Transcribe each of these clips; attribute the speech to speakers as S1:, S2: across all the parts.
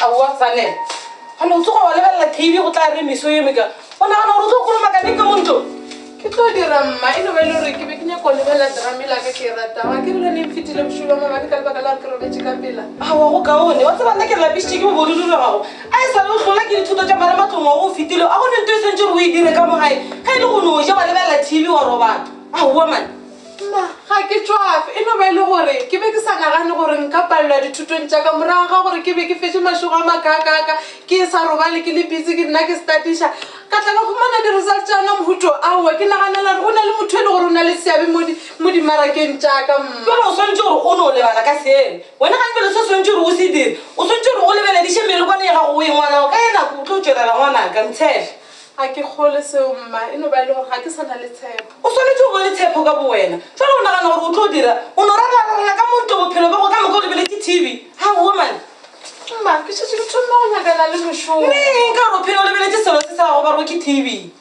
S1: aowa Sanele. Hana o tsoga wa lebella TV go tla re meso ye meka. O nagana gore o tlo koloma ka eng ka monto?
S2: Ke tlo dira mma e no ba ile gore ke be ke nya go lebella drama la ka ke rata. Wa ke re ne mfitile boshulo mama ka lebaka la ke re betše ka pela.
S1: Awa go kaone, wa tseba nna ke lapisitše ke bobodudu le gago. A e sa le o tlola ke dithuto tša mare matlong wa go fetile. A go ne nto e sentse gore o e dire ka mo gae. Ga e le go no ja wa lebella TV wa robala. Aowa man.
S2: Mma ga ke tswafe e no ba ile gore ke be ke sa nagane gore nka palelwa dithutong tša ka morago ga gore ke be ke fetse mašogo a makakaka ke sa robale ke le busy ke nna ke statiša ka tla ka khumana di-result tšana mohuto aowa ke naganela gore go na le motho e le gore o na le seabe mo dimarakeng tša ka mma
S1: pele o swantse gore o ne o lebala ka seele wena ga pele se swantse gore o se dire o swantse gore o lebelediše mmele kwane ya gago o e ngwanao ka e nako o tlo o tswelela ngwanaka ntshele
S2: a ke kgole seo mma e no ba ile gore ga ke sana le tshepo
S1: o swanetse o bone tshepo ka bo wena fela o nagana gore o tlo dira o no rarararela ka monto bophelo ba go ka moka o lebeletse TV ha woman
S2: mma ke šetse ke thoma go nyakana le mošomo
S1: neng ka gore o phela o lebeletse selo se sa gago ba re ke TV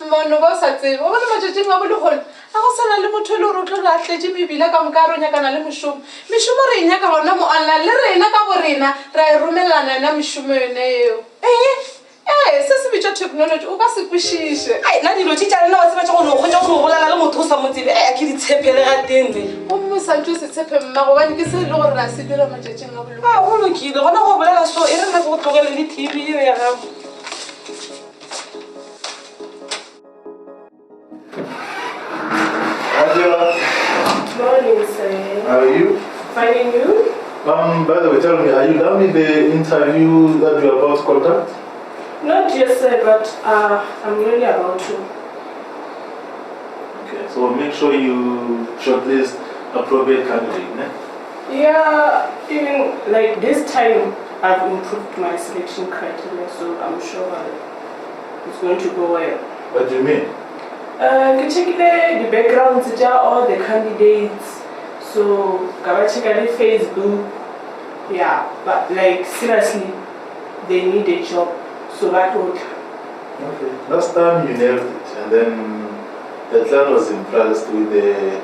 S2: mmono ba o sa tsebe o bone matšatšing a bolegole a go sana le motho e le gore o tlo re atletše mebila ka moka a re o nyakana le mošomo mešomo re e nyaka gona mo online le rena ka borena ra e romelelana yona mešomo yone eo se se bitša technology o ka se kwešiše
S1: nna dilo tše tša lena wa tseba tša gone o kgwetša gore o bolela le motho o sa mo tsebe ke ditshepele ga tengwe
S2: gomme santse o se tshepe mma gobane ke se le gore ra se dira matšatšing a bolo
S1: go lokile gona go bolela so e re nna ke go tlogele le TV eo ya gago
S2: Morning, sir.
S3: How are you?
S2: Fine, and you?
S3: By the way, tell me, are you done with the interview that you are about to conduct?
S2: Not yet, sir, but I'm really about to.
S3: Okay, so make sure you shortlist appropriate candidate, ne?
S2: Yeah, even like this time, I've improved my selection criteria, so I'm sure it's going to go well.
S3: What do you mean?
S2: Check the backgrounds of all the candidates. So, check the Facebook. Yeah, but like seriously, they need a job. So that would.
S3: Okay. Last time you nailed it, and then the client was impressed with the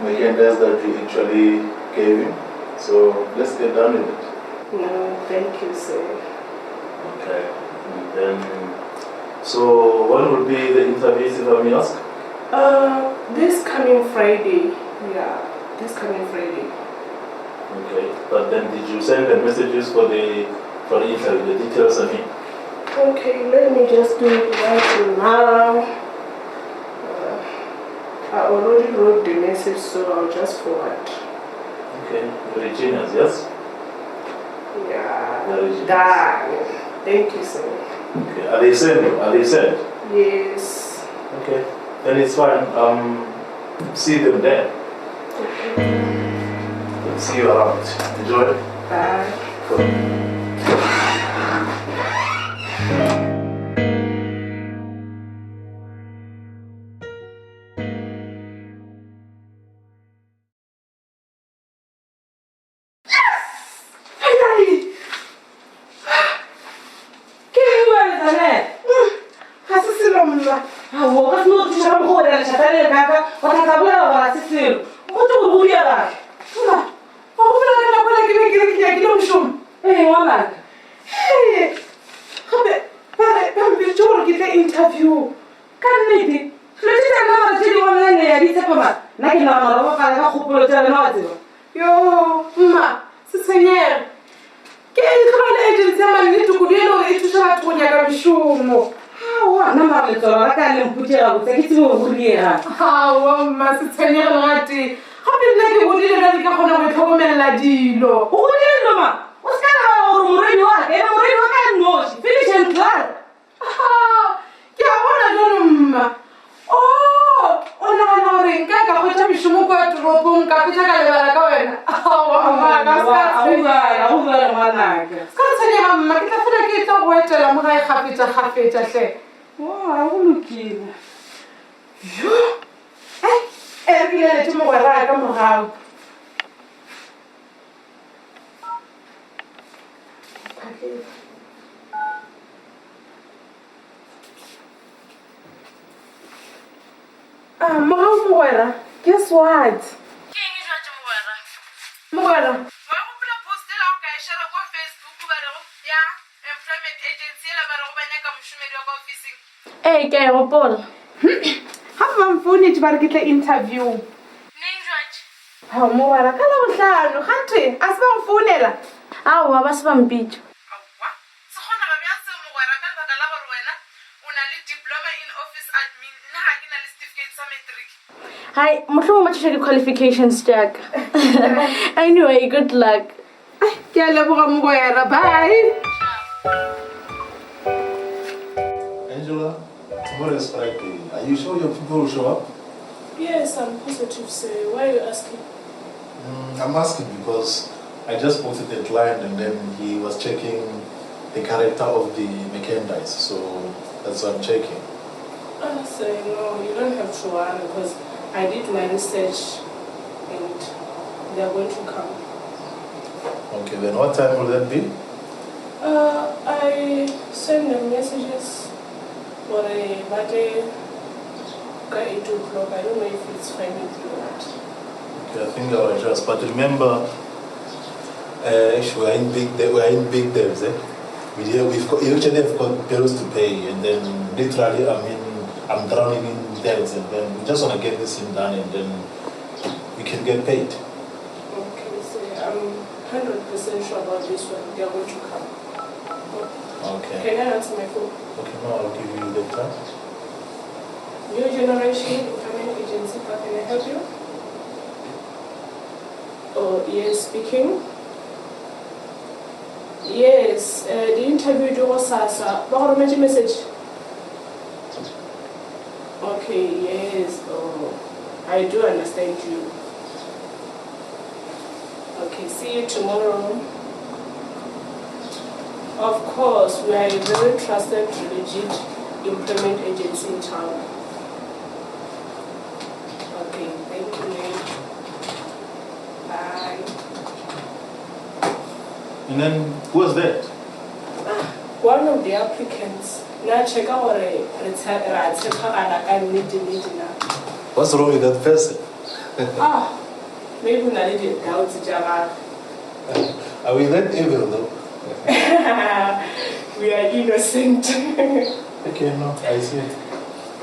S3: agendas that you actually gave him. So let's get done with it.
S2: No, thank you, sir.
S3: Okay. And then, so when will be the interviews, if I may ask?
S2: This coming Friday. Yeah, this coming Friday.
S3: Okay. But then did you send the messages for the interview, the details, I mean?
S2: Okay, let me just do it right now. I already wrote the message, so I'll just forward.
S3: Okay, very genius, yes?
S2: Yeah,
S3: Very genius.
S2: done. Thank you, sir.
S3: Okay, are they sent? Are they sent?
S2: Yes.
S3: Okay, then it's fine. See them there.
S2: Okay.
S3: Let's see you around. Enjoy.
S2: Bye.
S3: Cool.
S2: Yo, mma, se tshwenyege. Ke tlogele agency ya mannete kudu e le gore e thuša batho go nyaka mešomo.
S1: nna mara letsolo la ka le mphutega botse ke tsebe go diega
S2: Aowa mma se tshwenyege le gate gape nna ke godile jale ka kgona go itlhokomelela dilo.
S1: o godile dilo ma o se ka lebala gore moredi wa ka ebe moredi wa ka noši finish and clar
S2: Ke a bona jalo mma. O nagana gore nka ka kgwetša mešomo kwa toropong ka fetša ka lebala ka wena.
S1: aubale ngwanaka
S2: Ska tshwenyega mma ke tla fela ke tla go etela mo gae kgafetša hle.
S1: ga go lokile
S2: Ke leletse mogwera ka morago. Morago mogwera, guess what? Mogwera, wa gopola post e la go ka e share kwa Facebook employment agency ela mara go banyaka moshomedi wa kwa officing.
S4: Ke a gopola.
S2: Ha ba mfounetse ba re ke tla interview.
S4: Neng George?
S2: Ha mo wala ka Labohlano gantwe a se ba go founela.
S4: Aowa ba se ba mpitša.
S2: Aowa se kgona ba bjang se mogwera ka lebaka la gore wena o na le diploma in office admin nna ga ke na le certificate sa matric.
S4: Hai, mohlomong ba tšhoša di-qualifications tšaka. Anyway, good luck.
S2: Ke a leboga mogwera, bye.
S3: Angela, tomorrow is Friday. Are you sure your people will show up?
S5: Yes, I'm positive, sir. Why are you asking?
S3: I'm asking because I just spoke to the client and then he was checking the character of the Mackendies, so that's what I'm checking.
S5: Sir, no, you don't have to worry because I did my research and they are going to come.
S3: Okay, then what time will that be?
S5: I send them messages for a birthday at 8 o'clock. I don't know if it's fine with you or not.
S3: Okay, I think I'll adjust. But remember, we are in big debts. We actually have got bills to pay, and then literally, I'm drowning in debts, and then we just want to get this thing done, and then we can get paid.
S5: Okay, so I'm 100% sure about this one. They are going to come.
S3: Okay.
S5: Can I answer my phone?
S3: Okay, now I'll give you the time.
S5: New Generation Employment Agency, how can I help you? Oh, yes, speaking. Yes, the interview do Sasa. What a message. Okay, yes. Oh, I do understand you. Okay, see you tomorrow. Of course, we are a very trusted, legit employment agency in town. Okay, thank you, ma'am. Bye.
S3: And then, who was that?
S5: One of the applicants. Now check out
S3: What's wrong with that person?
S5: Maybe I didn't doubt Java.
S3: Are we that evil though?
S5: We are innocent.
S3: Okay, no, I see.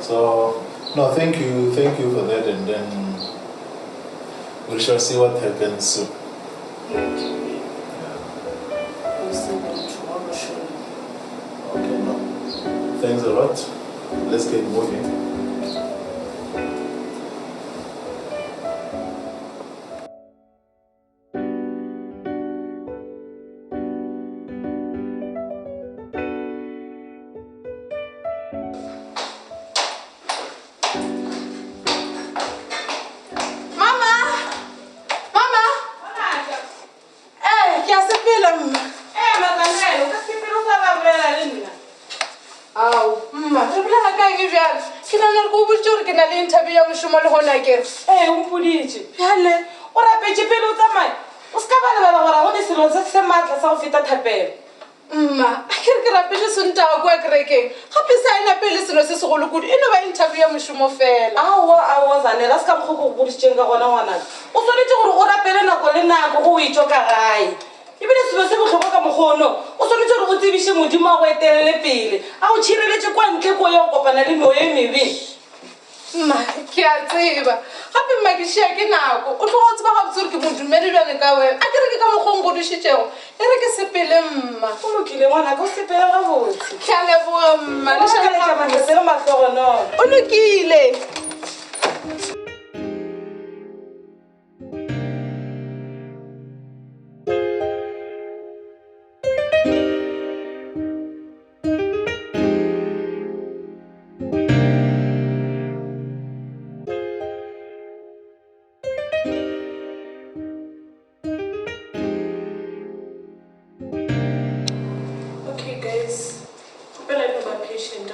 S3: So, no, thank you for that, and then we shall see what happens soon.
S5: We'll see them tomorrow, surely.
S3: Okay, no. Thanks a lot. Let's get moving.
S1: Mpoditše bjale o rapetše pele o tsamaye o se ka ba lebala gore go ne selo se se maatla sa go feta thapelo.
S2: Mma a kere ke rapetše sontaga kua kerekeng gape sa ena pele selo se segolo kudu e no ba interview ya mošomo fela.
S1: Aowa zanela se ka mokgwa ko boditšeng ka gona ngwanaka o swanetse gore o rapele nako le nako go o itšo ka gae ebile selo se botlhokwa ka mokgono o swanetse gore o tsebiše modimo a go etelele pele a go tšhireletše kwa ntle ko ya go kopana le meoyo e mebe.
S2: Mma ke a tseba gape mma ke šia ke nako o tloga o tseba gabotse gore ke modumedi bjane ka wena a kere ke ka mokgwa nkgodišitšego e re ke sepele mma
S1: o lokile ngwanaka o sepele gabotse
S2: ke a leboga mma
S1: le matlhogonolo
S2: o lokile.
S5: Okay, guys. Well, I know my patient.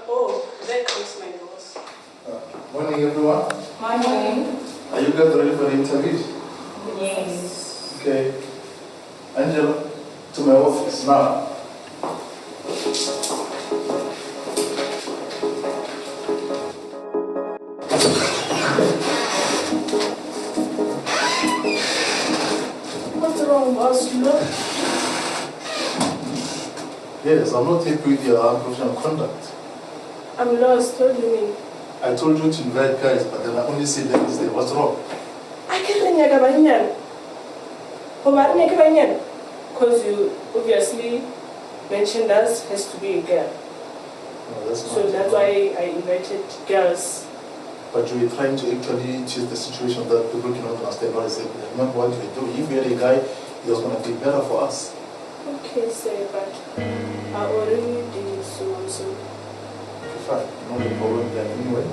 S5: Oh, there comes my boss.
S3: Morning, everyone.
S5: Morning.
S3: Are you guys ready for the interview?
S5: Yes.
S3: Okay. Angela, to my office now.
S5: What's wrong, boss? Look.
S3: Yes, I'm not happy with your unprofessional conduct.
S5: I'm lost. What do you mean?
S3: I told you to invite guys, but then I only said that instead. What's wrong?
S5: I can't nyaka banyana. Because you obviously mentioned us has to be a girl.
S3: No, that's not.
S5: So that's why I invited girls.
S3: But you were trying to actually choose the situation that people cannot understand what is happening. Remember what you were doing. If you had a guy, it was going to be better for us.
S5: Okay, sir, but I already did so.
S3: Okay, fine. Not a problem then anyway.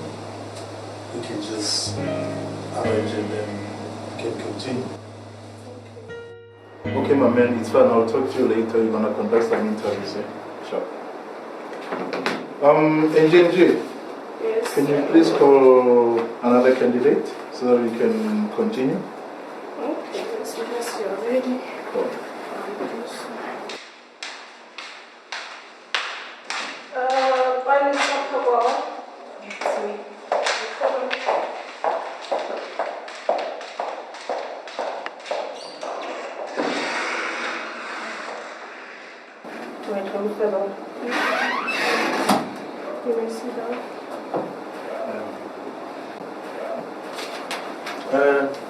S3: We can just arrange and then we can continue. Okay, my man, it's fine. I'll talk to you later. You're going to conduct some interviews, yeah? Sure. NJNJ,
S5: Yes.
S3: can you please call another candidate so that we can continue?
S5: Okay, as soon as you're ready.
S3: Cool.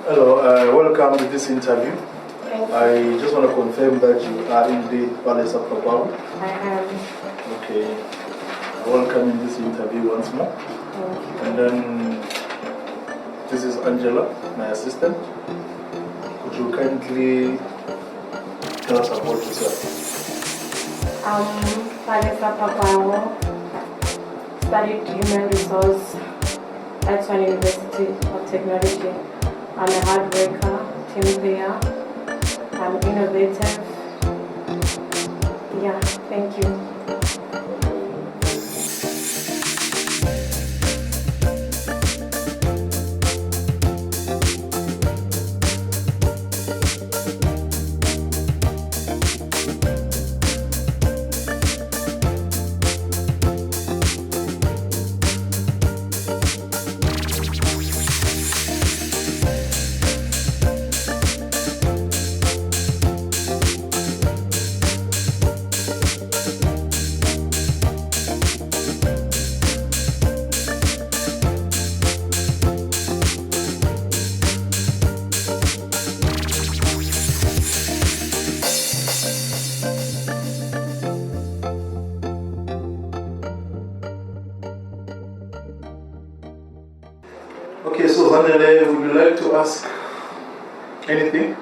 S3: Hello, welcome to this interview. I just want to confirm that you are indeed Palesa Prabhu.
S6: I am.
S3: Okay. Welcome in this interview once more. And then this is Angela, my assistant. Could you kindly tell us about yourself?
S6: Vanessa Papawo, studied human resource at Swan University of Technology. I'm a hard worker, team player, I'm innovative. Yeah, thank you.
S3: Okay, so Vanele, would you like to ask anything?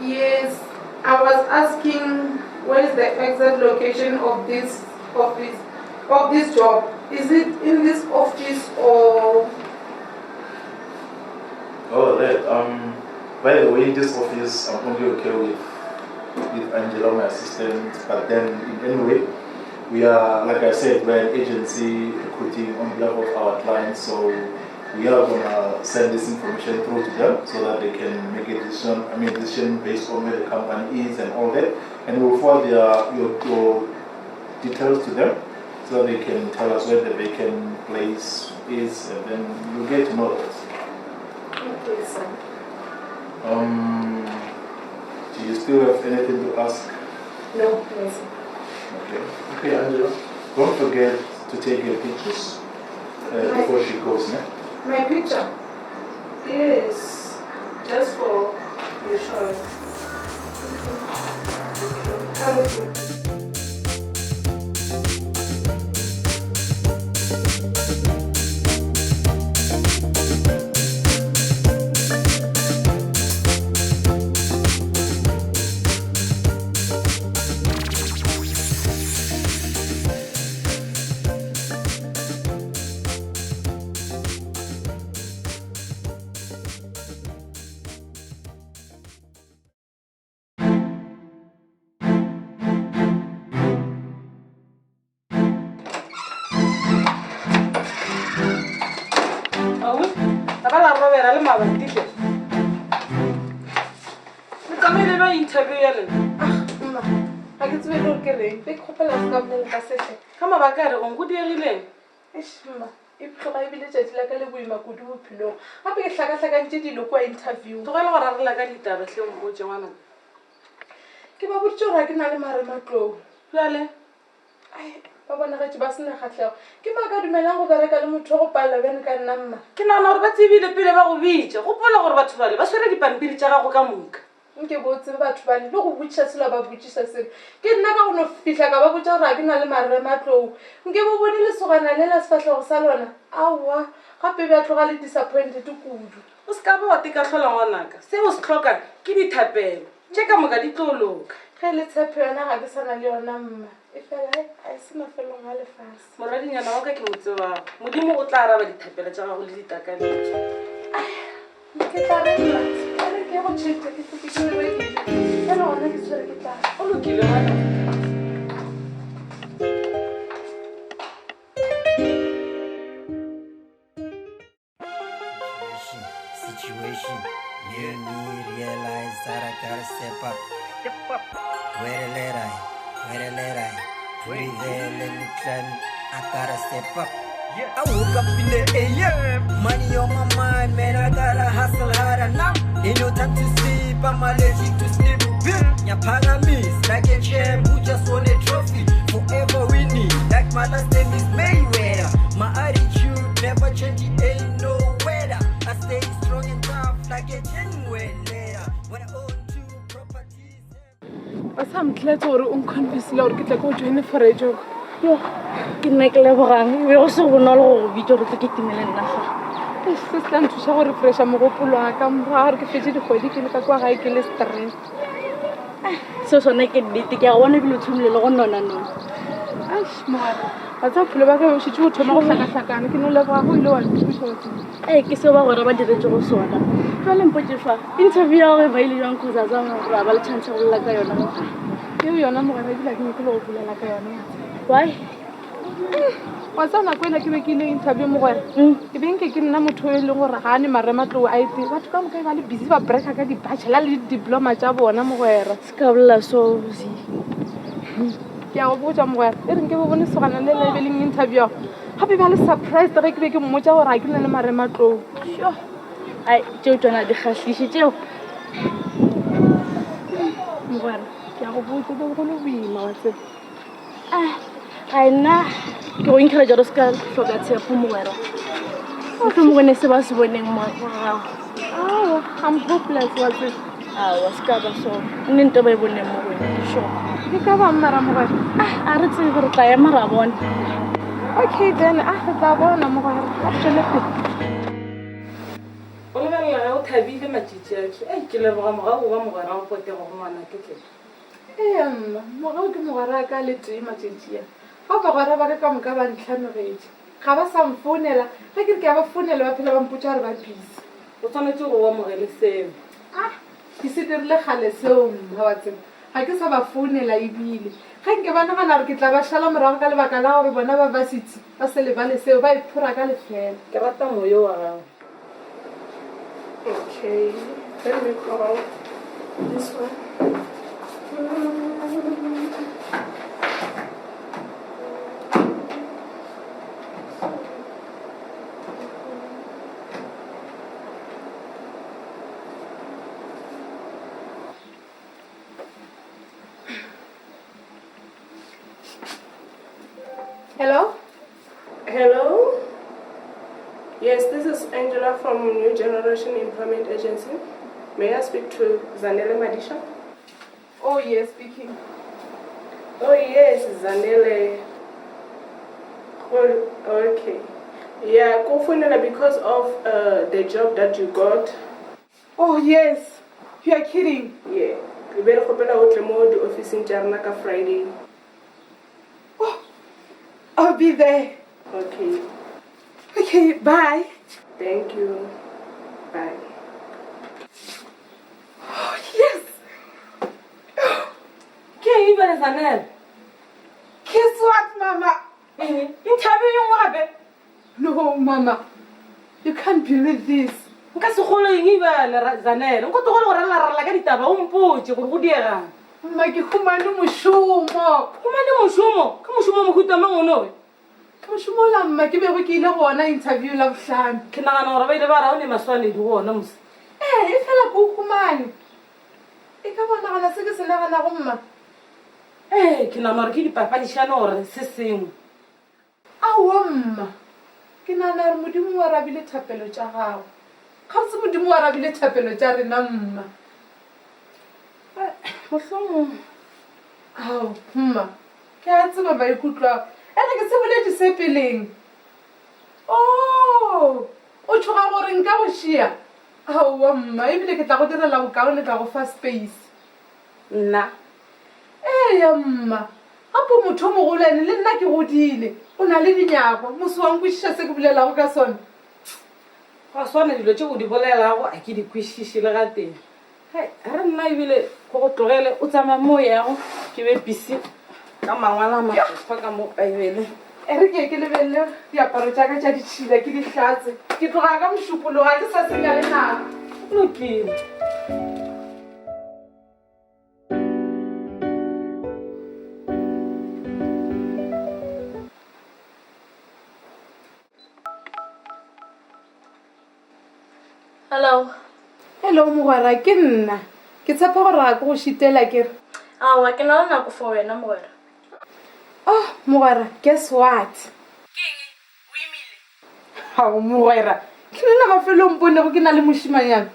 S2: Yes, I was asking where is the exact location of this job? Is it in this office or?
S3: Oh, that. By the way, this office, I'm only okay with Angela, my assistant. But then, in any way, we are, like I said, we're an agency recruiting on behalf of our clients. So we are gonna send this information through to them so that they can make a decision based on where the company is and all that. And we'll forward your details to them so that they can tell us where the vacant place is, and then you'll get to know that.
S2: Okay, sir.
S3: Do you still have anything to ask?
S2: No, yes.
S3: Okay. Okay, Angela. Don't forget to take your pictures before she goes, yeah?
S2: My picture?
S5: Yes. Just for reassurance.
S2: Come with me.
S1: Robera le mabatile. Le tsamaile ba interview ya lena.
S2: Mma, ga ke tsebe le ke reng. Ke khopela ska bolela ka sese.
S1: Ka mabaka re o ngodiegileng.
S2: Mma, e tloga e bile tšatši la ka le boima kudu bophelong. Gape ke hlakahlakantše dilo kwa interview.
S1: Tlogela go rarela ka ditaba hle mpotse ngwana.
S2: ke ba boditse gore ke na le marematlou
S1: jale
S2: ba bonagatse ba sena kgatlhego ke maaka dumelang go bereka le motho wa go palela bjane ka nna mma
S1: ke nagana gore ba tsebile pele ba go bitse gopola gore batho bale ba swere dipampiri tša gago ka moka
S2: nke botse batho bale le go botsiša selo ba botsiša selo ke nna ka gono fitlha ka ba botsa gore a ke na le marematlou nke bo bone lesogana le la sefatlhego sa lona aowa gape bja tloga le disappointed kudu
S1: o se ka ba wa tekatlhola ngwanaka se o se tlhokang ke dithapelo tše ka moka di tlo loka
S2: ge le tshepo yona ga ke sana le yona mma e fela a e se mafelong a lefase
S1: moradinyana wa ka ke motse wago modimo o tla araba dithapelo tša gago le ditakaletso
S2: ke tla remma ere ke go tšheta ke tlokekerebedile fela gona ke tshwere ke tla
S1: o lokile ngwana
S7: Situation, you need realize that I gotta step up. Where let I prevail in the clan, I gotta step up. I woke up in the AM, money on my mind, man, I gotta hustle harder now. Ain't no time to sleep, I'm allergic to sleep. Nyapaga miss, like a champ who just won a trophy. Forever winning, like my last name is Mayweather. My attitude never change, it ain't no weather. I stay strong and tough like a genuine leader. When I own two properties.
S2: ba sa mtletse gore o nconfesile gore ke tla ko joine for a joke
S4: yo ke nna ke lebogang e be go se bonolo go go bitsa gore tle ke timele nna ga
S2: se se tla nthuša go refresha mogopolo wa ka moraga gore ke fetse dikgwedi ke le ka kwa gae ke le stress
S4: seo sone ke nnete ke a go bona ebile o thomile le go nonanona
S2: mogare ba tsa pholo ba ka šitse go thoma go tlhakatlhakana ke no leboga go ile wa nthušotse
S4: ke seo ba gore ba diretse go sona jale mpotse fa interview ya gore ba ile jang kgotsa tsa gore ba le chance go lela ka yona moga
S2: eo yona mogare ebile ke ne ke le go bolela ka yona
S4: why
S2: wa tsa nako ena ke be ke ile interview mogwere ke benke ke nna motho o e leng gore ga a ne marematlou a ete batho ka moka ba le busy ba breka ka dibachelor le didiploma tša bona mogwera
S4: se ka bolela so bosi
S2: ke a go botsa mogwera e reng ke bo bone segana le lebeleng interview gape ba le surprise ge ke be ke mmotsa gore ga ke na le marematlou
S4: sure ai tšeo tsona di kgatlhiše tšeo
S2: mogwera ke a go botsa be go le boima wa tseba
S4: ga nna ke go encourage gore se ka tlhoka tshepo mogwera motho mongwe ne se ba se boneng morago
S2: awa I'm hopeless wa tseba
S4: awa se ka ba so nne nto ba e boneng mo wena ke sure
S2: ke ka ba mmara mogwera
S4: a re tsebe gore tla ema ra bona
S2: okay then re tla bona mogwera a tswelepe
S1: o lebelela ga o thabile matšitši ake ke leboga morago ba mogwera go potego go ngwana ke tle
S2: mma mogao ke mogwera ka le tee matšatšia ga bagwera ba ka moka ba ntlhanogetse ga ba sa mfounela ge ke re ke ya ba founela ba phela ba mpotsa gore ba busy
S1: o tshwanetse gore o amogele seo
S2: ke se dirile kgale seo mma wa tseba ga ke sa ba founela ebile ge nke ba nagana gore ke tla ba šala morago ka lebaka la gore bona ba basitse ba se lebale seo ba iphora ka lefela
S1: ke rata moyo wa gago
S5: Okay, let me call this one.
S2: hello
S5: Hello? Yes, this is Angela from New Generation Employment Agency. May I speak to Zanele Madisha?
S2: oh yes speaking
S5: Oh yes, Zanele. Oh, okay. Yeah, Kofunela, because of the job that you got.
S2: oh yes you are kidding
S5: Yeah. You better open out the office in Jarnaka Friday.
S2: I'll be there
S5: Okay.
S2: okay bye
S5: Thank you. Bye.
S2: yes
S1: ke eng ebele zanele
S2: guess what mama
S1: interview yo ngwe gape
S2: no mama you can't believe this
S1: nka se kgolo eng ebele zanele nko togole go ralarala ka ditaba o mpotse gore go diegang
S2: mma ke humane mošomo
S1: gomane mošomo ke mošomo mohuta mangonoe
S2: ke mošomo la mma ke bego ke ile go ona interview la bohlano
S1: ke nagana gore ba ile ba ra o ne maswanedi go ona mose
S2: e fela ko o humane E ka bonagala se ke se naganago mma.
S1: Ke nagana gore ke dipapadišane gore se sengwe.
S2: Aowa mma, ke nagana gore modimo o arabile thapelo tša gago. Ga se modimo o arabile thapelo tša rena mma.
S1: Mohlomong.
S2: Ao mma, ke a tseba maikutlo ao. Ene ke se boledi se peleng. O tshoga gore nka go šia. Aowa mma, ebile ke tla go direla bokaone ka go fa space.
S1: Nna.
S2: Eya mma, gape motho o mogolwane le nna ke godile. O na le dinyako, moso wa nkwešiša se ke bolelago ka sone.
S1: Ga swana dilo tše o di bolelago a ke di kwešiše le ga teng. Re nna ebile go go tlogele o tsamaya mo yago ke be busy ka mangwala a mafa ka mo baebele.
S2: E re ke lebelele diaparo tša ka tša ditšhila ke di tlatse. Ke tloga ka mošupolo ga ke sa senya le nako.
S1: Lokile.
S4: Hello.
S2: Hello mogwera, ke nna. Ke tshepa gore ga ke go šitela ke re.
S4: Aowa, ke na le nako for wena mogwera.
S2: Oh mogwera, guess what? Ao mogwera, ke nna mafelong ponego ke na le mošimanyana.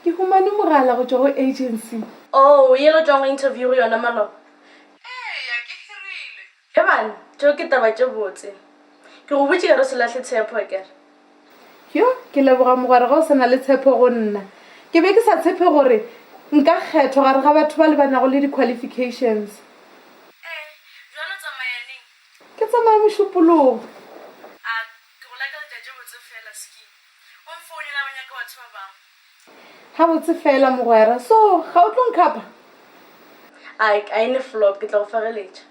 S2: Ke humane mogala go tšwa go agency.
S4: Oh, yelo tswang go interview yona maloba.
S2: Eya, ke hirile.
S4: E bana, tšeo ke taba tše botse. Ke go botše re se latlhe tshepo kere.
S2: Yo, ke leboga mogwera ga o sa na le tshepo go nna. Ke be ke sa tshepe gore nka kgetho gare ga batho ba le banago le di-qualifications.
S4: Jwale tsamayaneng.
S2: Ke tsamaya mošupologo.
S4: Ke go laka letšatši botse fela ski. O mfounela ba nyaka batho ba bangwe.
S2: Ga botse fela mogwera, so ga o tlo nkhapa?
S4: A ene flop, ke tla go fageletša.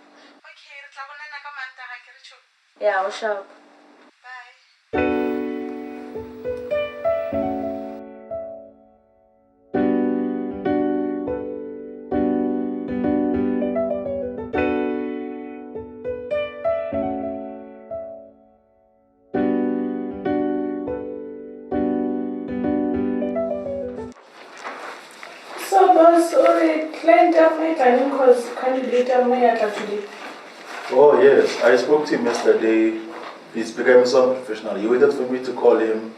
S2: Okay, re tla bonana ka Mantaga ke re tšho.
S4: Ya, o sharp.
S5: So, boss, sorry, client definitely dining because candidate today.
S3: Oh yes, I spoke to him yesterday. He's becoming some professional. He waited for me to call him.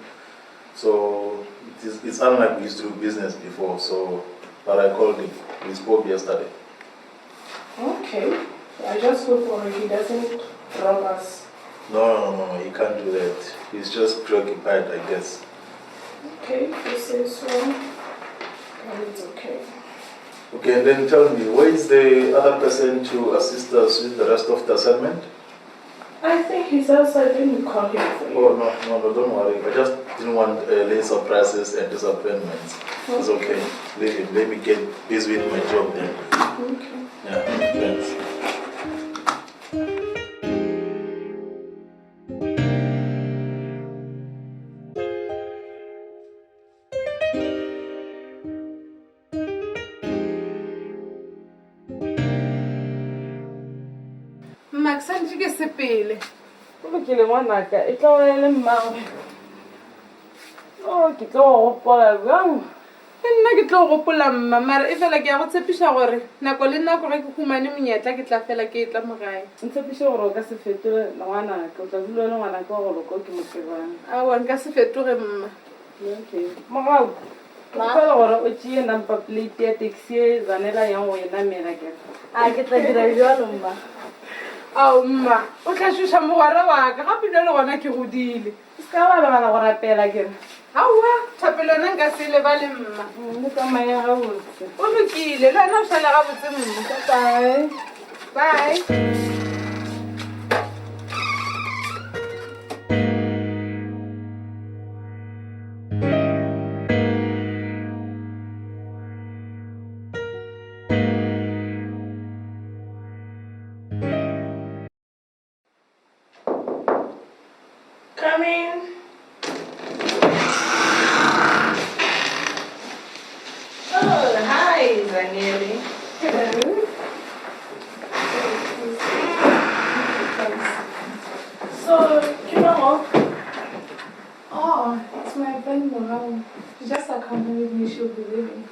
S3: So it's unlike we used to do business before. So, but I called him. We spoke yesterday.
S5: Okay. I just hope he doesn't drop us.
S3: No, he can't do that. He's just preoccupied, I guess.
S5: Okay, if you say so, then it's okay.
S3: Okay, and then tell me, where is the other person to assist us with the rest of the assignment?
S5: I think he's outside. Let me call him for you.
S3: Oh, no, don't worry. I just didn't want late surprises and disappointments. It's okay. Leave him. Let me get busy with my job then.
S5: Okay.
S3: Yeah, thanks.
S2: Maxandri ke sepele.
S1: Go lokile ngwanaka, e tla o le mmago. Ke tlo go gopola bjang.
S2: Nna ke tlo gopola mma, mara e fela ke ya go tshepiša gore nako le nako ge ke humane monyetla ke tla fela ke tla mogae.
S1: Ntshepiše gore o ka se fetole le ngwanaka, o tla dula le ngwanaka wa gore ko ke motsebane.
S2: Aowa, nka se fetoge mma.
S1: Okay. Mogau, o fela gore o tšee number plate ya taxi e zanela yang go e namela kere.
S4: Ke tla dira jalo mma.
S2: Ao mma, o tla šoša mogwera wa ka, gape le gona ke godile.
S1: Se ka ba lebala go rapela kere.
S2: Aowa, thapelo yona nka se lebale mma.
S1: Le tsamaya gabotse.
S2: O lokile, le wena o šale gabotse mma.
S1: Bye.
S2: Bye.
S5: Come in.
S1: Oh, hi, Zangeli.
S5: Hello. So,
S2: Oh, it's my friend Morao. She just accompanied me, she'll be leaving.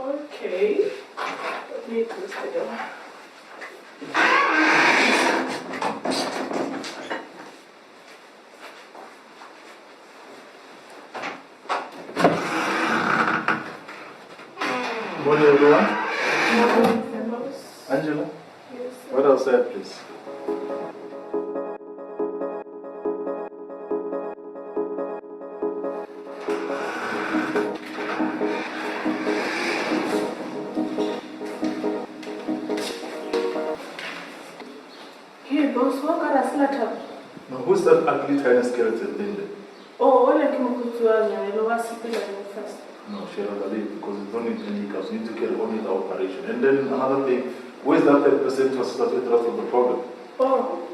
S5: Okay. Let me close the door.
S3: Morning, everyone.
S5: Morning, boss.
S3: Angela,
S5: Yes, sir.
S3: what outside, please?
S5: Hey, boss, what kind of slaughter?
S3: Now, who's that ugly tiny skeleton thing there?
S5: Oh, when I came to I know what's first.
S3: No, Cheryl, leave because you don't need any hiccups. You need to carry on with the operation. And then another thing, where's that 30% to assist us with the rest of the problem?
S5: Oh,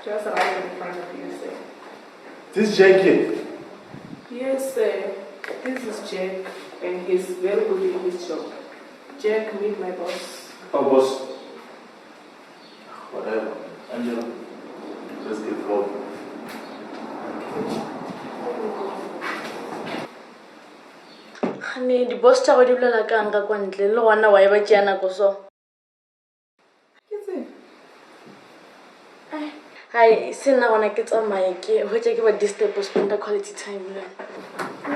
S5: just right in front of you, sir.
S3: This Jack here.
S5: Yes, sir. This is Jack, and he's very good in his job. Jack, meet my boss.
S3: Oh, boss. Whatever. Angela, let's get flowing.
S4: Honey, the boss tsa go di bolela kang ka kwa ntle le gona wa e ba tšea nako so. Hai, se nna gona ke tsamaye ke hwetša ke ba disturb go spend quality time le wena.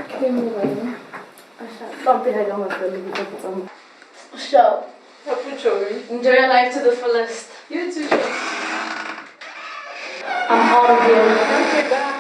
S4: Okay, mo bana. Asha, tlompe ha ka matsele ke tla tsamaya. Sure.
S2: Happy children.
S4: Enjoy your life to the fullest.
S2: You too.
S4: I'm out of here.
S2: Okay, bye.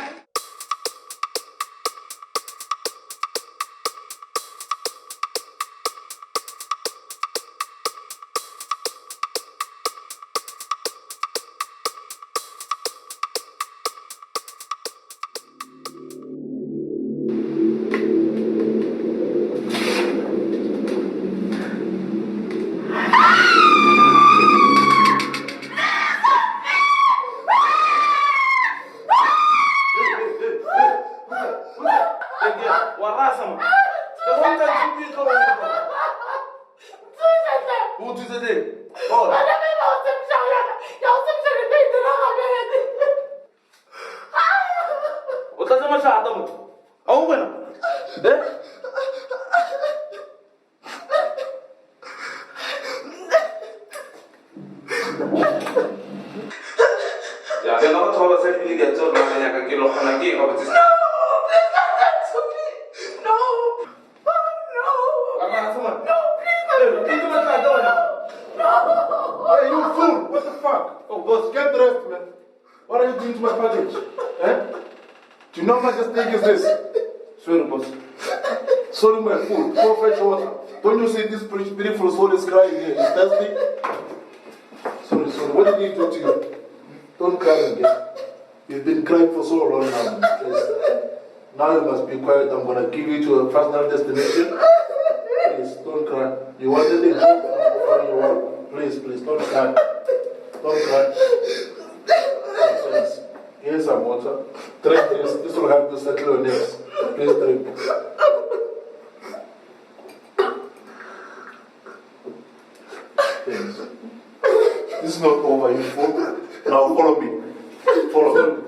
S3: What are you doing to my package? Do you know how much this thing is this? Sorry, boss. Sorry, my food. Go fetch water. Don't you see this beautiful soul is crying here? He's thirsty? Sorry. What did he do to you? Don't cry again. You've been crying for so long now. Please. Now you must be quiet. I'm going to give you to a personal destination. Please, don't cry. You wanted it? You want. Please, don't cry. Don't cry. Please. Here's some water. Drink this. This will help you settle your nerves. Please drink. Thanks. This is not over, you fool. Now follow me. Follow me.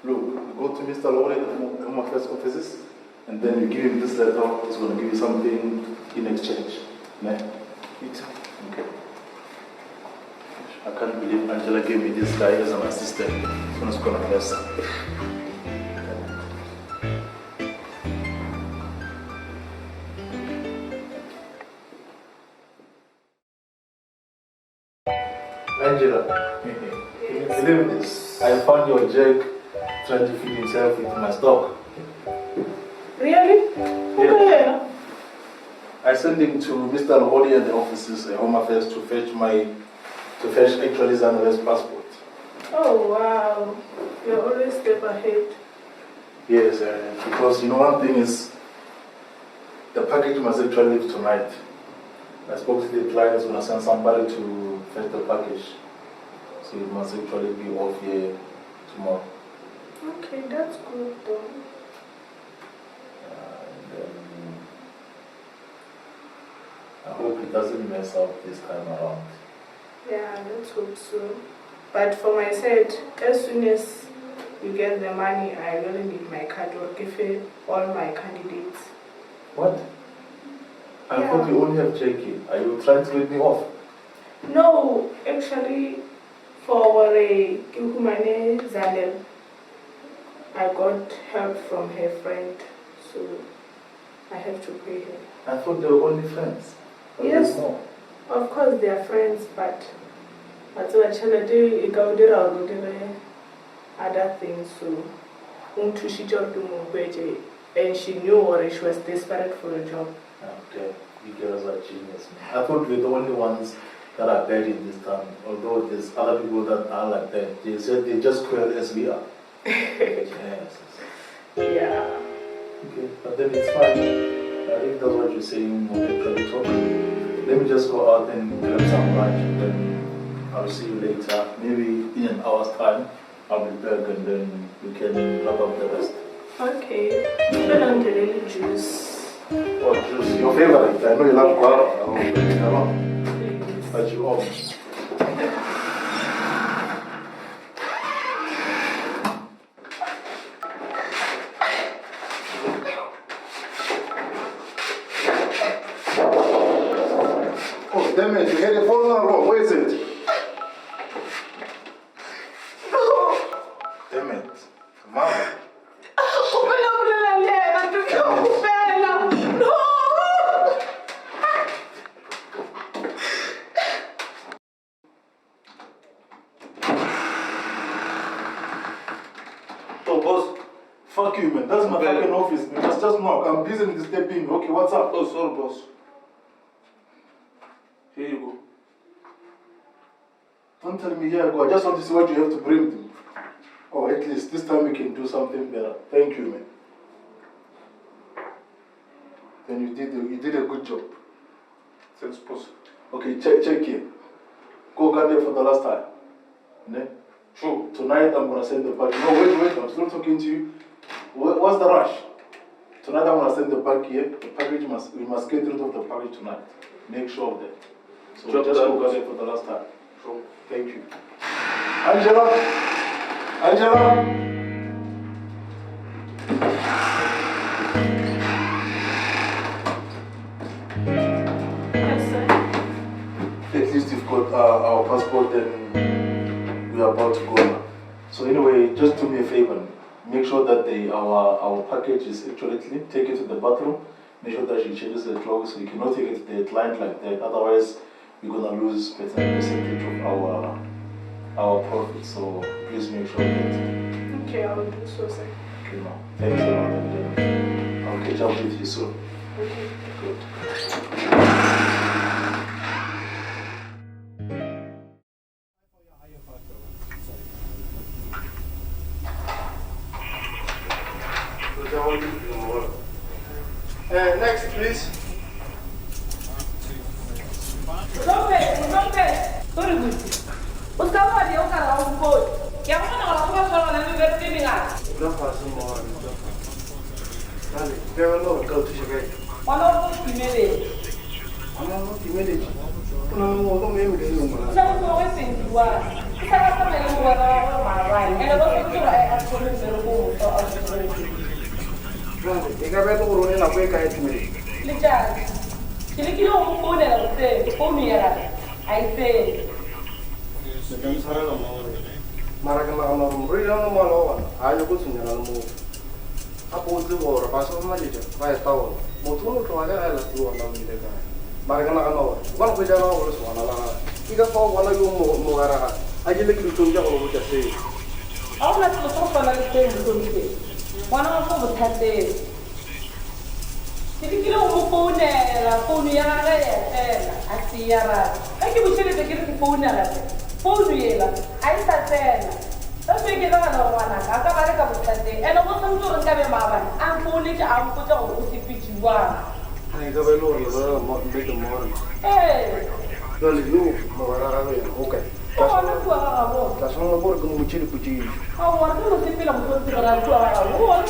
S3: Look, go to Mr. Lowry at Home Affairs offices, and then you give him this letter. He's going to give you something in exchange. Okay. I can't believe Angela gave me this guy as an assistant. Someone's going to mess up. Angela, can you believe this? I found your Jack trying to feed himself with my stock.
S5: Really?
S3: Yeah. I sent him to Mr. Lowry at the offices at Home Affairs to fetch actually Zano's passport.
S5: Oh, wow. You're always a step ahead.
S3: Yes, because one thing is, the package must actually leave tonight. I spoke to the client, is going to send somebody to fetch the package. So it must actually be off here tomorrow.
S5: Okay, that's good though.
S3: I hope it doesn't mess up this time around.
S5: Yeah, let's hope so. But for my side, as soon as you get the money, I really need my card or give it all my candidates.
S3: What? I
S5: Yeah.
S3: thought you only have Jackie. Are you trying to let me off?
S5: No, actually, for a Kihumane Zanel, I got help from her friend, so I have to pay her.
S3: I thought they were only friends. But
S5: Yes.
S3: there's more.
S5: Of course, they are friends, but I told her other things, so and she knew or she was desperate for a job.
S3: Okay, you girls are genius. I thought we're the only ones that are bad in this town, although there's other people that are like that. They said they just queer as we are. Yes.
S5: Yeah.
S3: Okay, but then it's fine. If that's what you're saying, we'll actually talk. Let me just go out and grab some lunch and then I'll see you later. Maybe in an hour's time, I'll be back and then we can wrap up the rest.
S5: Okay. Even on the little juice.
S3: Oh, juice, your favorite. I know you love guava. I will bring it along. But you all. Oh, damn it, you had your phone on wrong. Where is it? Damn it. Mama. Oh, boss. Fuck you, man. That's my fucking office. You must just knock. I'm busy with disturbing. Okay, what's up?
S8: Oh, sorry, boss. Here you go.
S3: Don't tell me here I go. I just want to see what you have to bring to me. Oh, at least this time we can do something better. Thank you, man. Then you did a good job.
S8: Thanks, boss.
S3: Okay, check here. Go get there for the last time. Ne?
S8: Sure.
S3: Tonight I'm gonna send the package. No, wait, I'm still talking to you. What's the rush? Tonight I'm gonna send the package here. The package we must get rid of the package tonight. Make sure of that. So
S8: Job
S3: just
S8: done.
S3: go get there for the last time.
S8: Sure.
S3: Thank you. Angela! Angela!
S5: Yes, sir.
S3: At least you've got our passport and we are about to go now. So anyway, just do me a favor. Make sure that our package is actually clean. Take it to the bathroom. Make sure that she changes the clothes. So you cannot take it to the client like that. Otherwise, we're gonna lose a percentage of our profit. So please make sure that.
S5: Okay, I will do so, sir.
S3: Okay, no. Thanks a lot. And, I'll catch up with you soon.
S5: Okay.
S3: Good.
S8: Next, please.
S1: Very good. What's going on? You're going to go. Yeah, I'm going to go to the very beginning.
S8: Go to Chicago.
S1: One of those female.
S8: I'm not immediately. No, don't make me do it.
S1: Some always think you are. It's a lot of men who are right. And a lot of people are actually very good for us.
S8: You got to go in a way I can make it.
S1: Lichard, you don't phone and say, phone me. I say,
S8: Marakana, really on the Malo, I will sing a move. Upon the war, a pass of magic, by a towel. Motu to other islands do on the guy. Marakana, one with an hour is one alana. You got for one of you more. I didn't look to Java with a say.
S1: I want to talk about the same. One of them was had this. If you don't phone there, phone yara, I see yara. I can wish you to get the phone. Phone yella. I sat there. Let's make it another one. I got a couple of Sunday. And I want them to come in my I'm pulling out put on the pitch you are.
S8: I got a little more big morning.
S1: Hey,
S8: Well, you, okay.
S1: oh,
S8: That's not a work on which you put you.
S1: I want to see film to the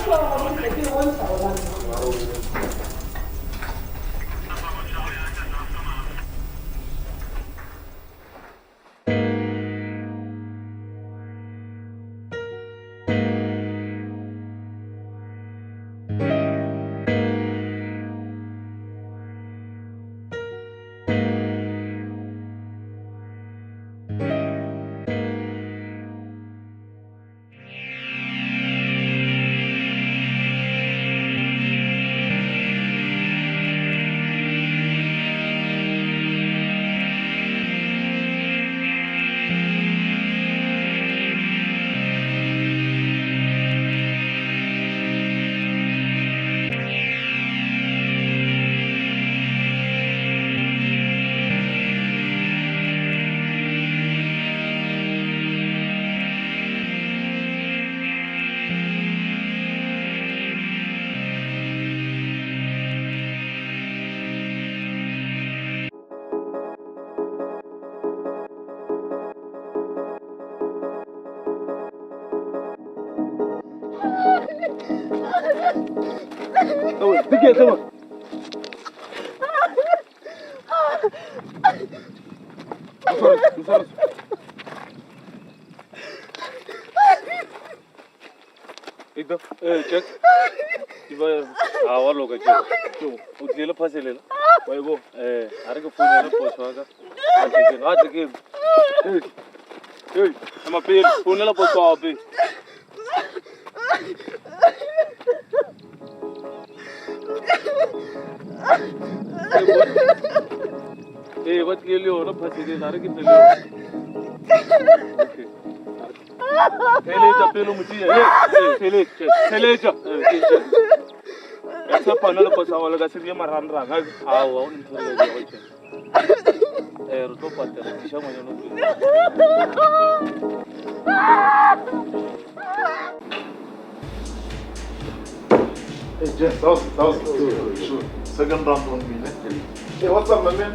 S9: Check. Our local check. Utila Pasilil. Why go? I think a phone post. Again. Hey, I'm a pair. Phone post. Hey, what kill you? No Pasilil. I think it's
S3: Hey, Jess, that was good. Sure. Second round on me. Hey, what's up, my man?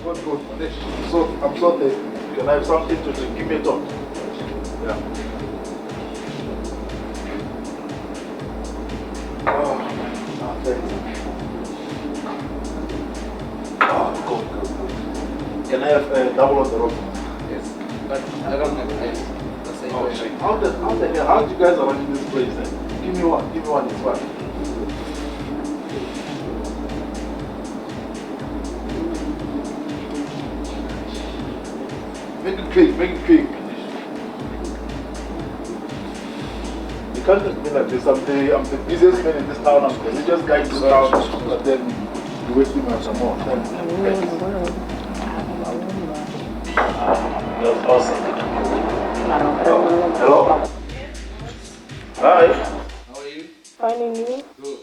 S3: Good. So, I'm sorry. Can I have something to drink? Give me a talk. Yeah. Thanks. Good. Can I have double on the road?
S10: Yes. But I don't have ice.
S3: Oh, shit. How the hell? How you guys are running this place? Give me one. It's fine. Make it quick. You can't just be like this. I'm the busiest man in this town. I'm the richest guy in this town. But then you wasting my some more. That's awesome. Hello. Hi.
S10: How are you?
S5: Fine, and you?
S10: Good.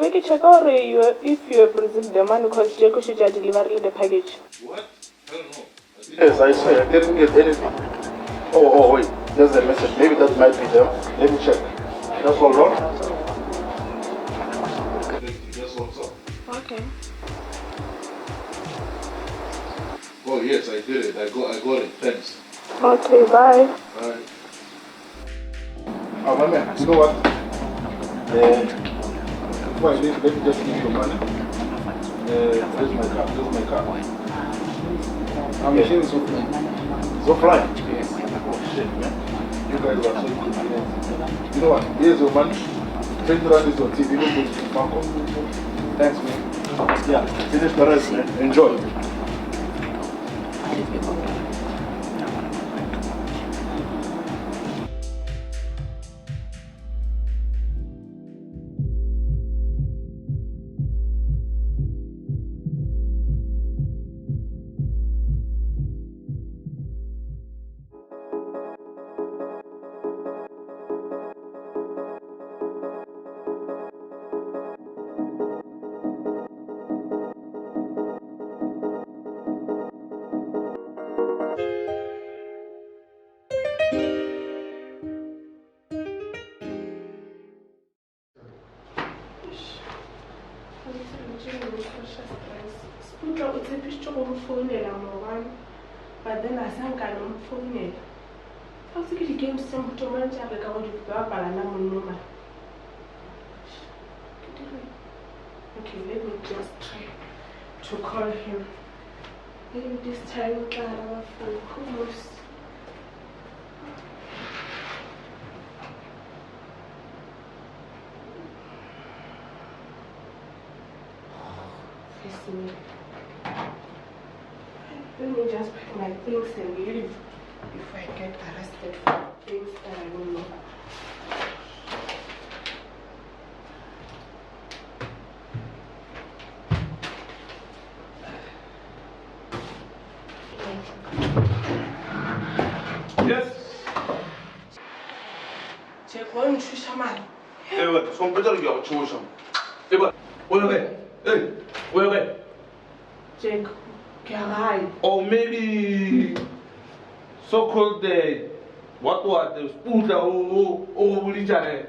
S5: We can check out if you have received the money because Jacob should deliver the package.
S10: What? I don't know.
S3: Yes, I swear, I didn't get anything. Oh, wait, there's a message. Maybe that might be them. Let me check. That's all wrong.
S10: That's what's up.
S5: Okay.
S10: Oh yes, I did it. I got it. Thanks.
S5: Okay, bye.
S10: Bye.
S3: Oh, my man, you know what? Before I leave, let me just give you money. Where's my car?
S10: I'm machine is open.
S3: So fly? Yes. Oh shit, man. You guys are so good. You know what? Here's your money. Take the run this on TV. Don't go to Marco. Thanks, man. Yeah, finish the rest, man. Enjoy.
S5: But then I sang I don't phone it. I was thinking the game some to manage like I want to go up and I'm on okay, let me just try to call him. Maybe this time we can have a phone. Who knows? Face me. Let me just pack my things and leave before I get arrested for things that I don't know.
S8: Yes.
S5: Check one man.
S8: Hey, what? Some better you have chosen. Hey, what? Wait.
S5: Check.
S8: Or maybe so-called the spoon or each other.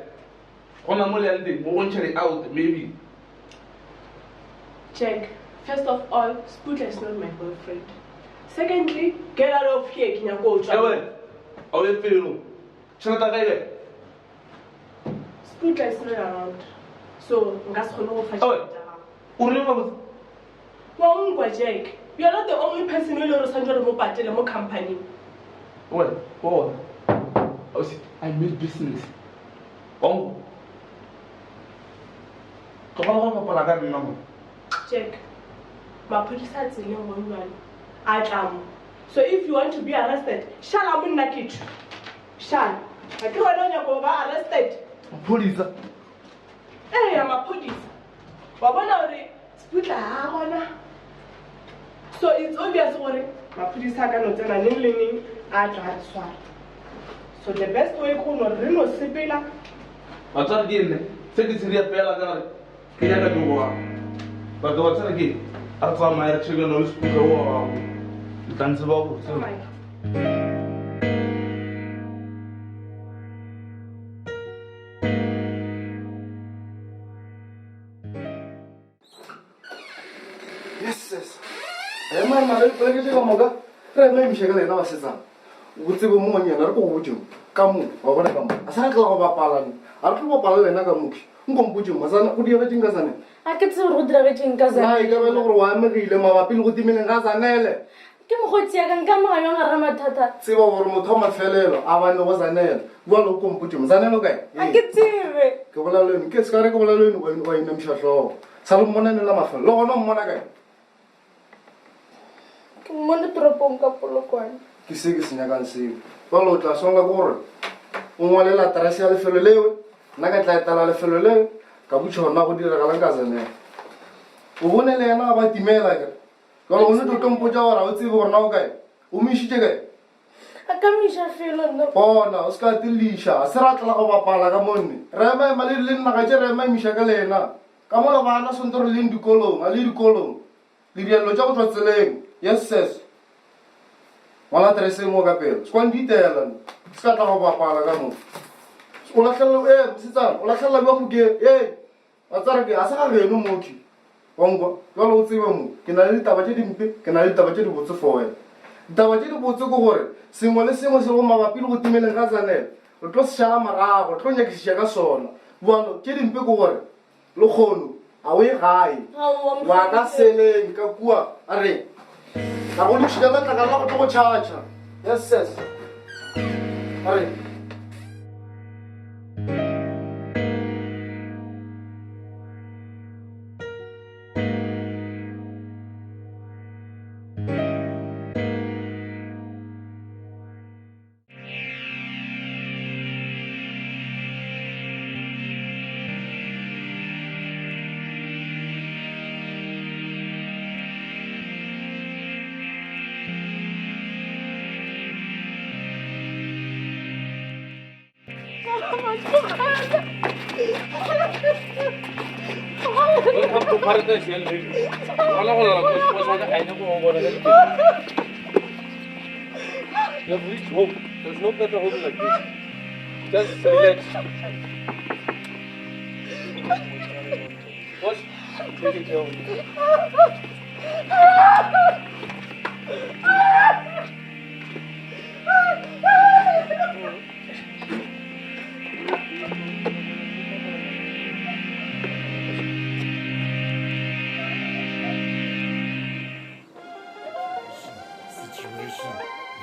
S8: On a multi won't out, maybe.
S5: Check. First of all, Spootler is not my boyfriend. Secondly, get out of here, Kinyako.
S8: Hey, wait. I'll let you know.
S5: Sputla is not around. So, ngas khona go fa
S9: Oh, o re ba botse?
S5: Wa ngwa Jack. You are not the only person who knows Sandra mo patele mo company.
S9: Well, I made business. Oh.
S5: Jack, maphodisa tseleng mo jwale a tlamo. So if you want to be arrested, shala mo nna kitso. Shala. Ha ke wena o nyaka go ba arrested.
S9: Police.
S5: Eh, maphodisa. Wa bona hore Sputla ha gona. So it's obvious gore maphodisa ka no tsena ning a tla swara. So the best way go no re no sepela.
S9: Matsara di nne. Se ke se ria pela ka re. Ke ya ka dingwa. Ba go tsara ke. A tsa mai re tshega no Sputla wa. Ntantse ba go
S5: Oh my.
S8: Yes. Man, mara pele ke tšega moka re ema emiša ka lena wa setsana o tsebe mo ngwanyana re ko go bodimo ka mo wa bona ka mo a sa re tlela go bapalane a re tlo bapala le wena ka moki nkompodimo masana go diragetseng ka sanele
S4: a ke tsebe gore go diragetseng ka
S8: na e ka bele gore wa amegile mabapi le go timeleng ka sanele
S4: ke mogotsi ya ka nka moganyong a ra mathata
S8: tseba gore motho wa mafelelo a bane go sanele bua le go kompodimo sanele o kae
S4: a ke tsebe
S8: ke bola leno ke se ka re ke bola leno wa inemiša tlhogo sa le mmonanela mafelo le gona o mmona kae
S4: ke mmone toropong ka polokwane
S8: ke se ke se nyakang seo jalo o tla swanga ke gore o ngwalela terase ya lefelo lewe nna ka tla etela lefelo lewe ka botšha gona go diragalang ka senela o bone le ena a ba timela kere jalo o ne totompotsa gore a o tsebe gore na o kae o mo išitše kae
S4: a ka miša felo nna
S8: bona o se ka teliša a se ra tlela go bapala ka monne re emaema le nnaga tše re ema emiša ka lena ka mo le bana sonto re leng dikolong a le dikolong le dielo tša go tswa tseleng yes ses ngwala tereseng mo ka pele se kwan ditela se ka tla go bapala ka mo o latlhelela mosetsana o latlhelela bja moke wa tsara ke a se ga geno moki wankwa jalo o tsebe mo ke na le ditaba tše dimpe ke na le ditaba tše di botse for wena ditaba tše di botse ke gore sengwe le sengwe se go mabapi le go timeleng ka tsanele re tlo se šala marago re tlo nyakišiša ka sona boalo tše dimpe ke gore le kgono a o e gae wa ka seleng ka kua a reng ga go dišika matlaka la go tlo go tšhatšha yes ses a reng
S9: You've reached home. There's no better home like this. Just relax. What? Take care of you.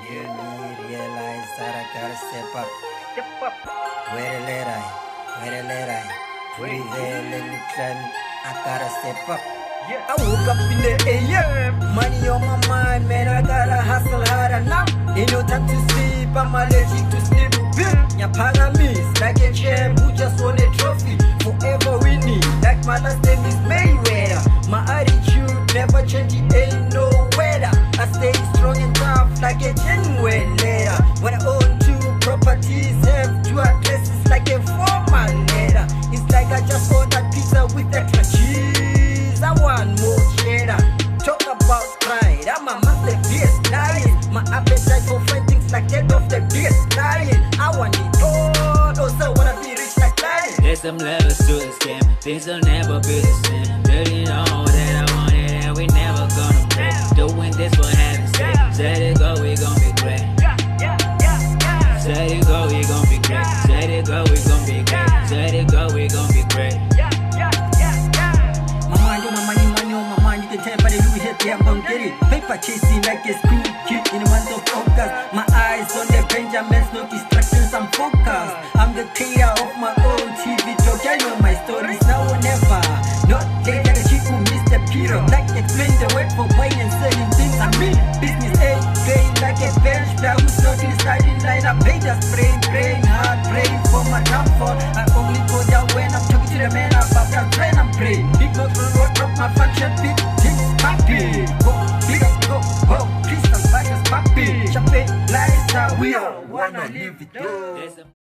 S7: You need realize that I gotta step up. Where the I prevail in the clan. I gotta step up. I woke up in the AM, money on my mind, man. I gotta hustle harder now. Ain't no time to sleep, I'm allergic to sleep. Nyapaga miss like a champ who just won a trophy. Forever winning, like my last name is Mayweather. My attitude never change, it ain't no weather. I stay strong and tough like a genuine letter. When I own 2 properties, have 2 addresses like a formal letter. It's like I just ordered pizza with extra cheese. I want more cheddar. Talk about pride, I'm a master biggest lion. My appetite for fine things like that of the biggest lion. I want it all, also wanna be rich like lion.
S11: There's some levels to the scam, things will never be the same. Dirty know that I want it and we never gonna break. Doing this for heaven's sake. Said it go, we gon' be great. Said it go, we gon' be great. Said it go, we gon' be great. Said it go,
S7: but you hit the Bangeri. Paper chasing like a school kid in a month of August. My eyes on the Benjamins, no distractions, I'm focused. I'm the creator of my own TV talk. I know my stories now or never. Not late like a chick who missed the period. Like explain the word for buying and selling things. I mean, business A, train like a bench player who's not in the starting line. I paid us praying hard, praying for my downfall. I only go there when I'm talking to the man about that train I'm praying. Big box on road, drop my function, big things popping. Go, big up, go, crystal fighters popping. Champagne lights out, we all wanna live it up.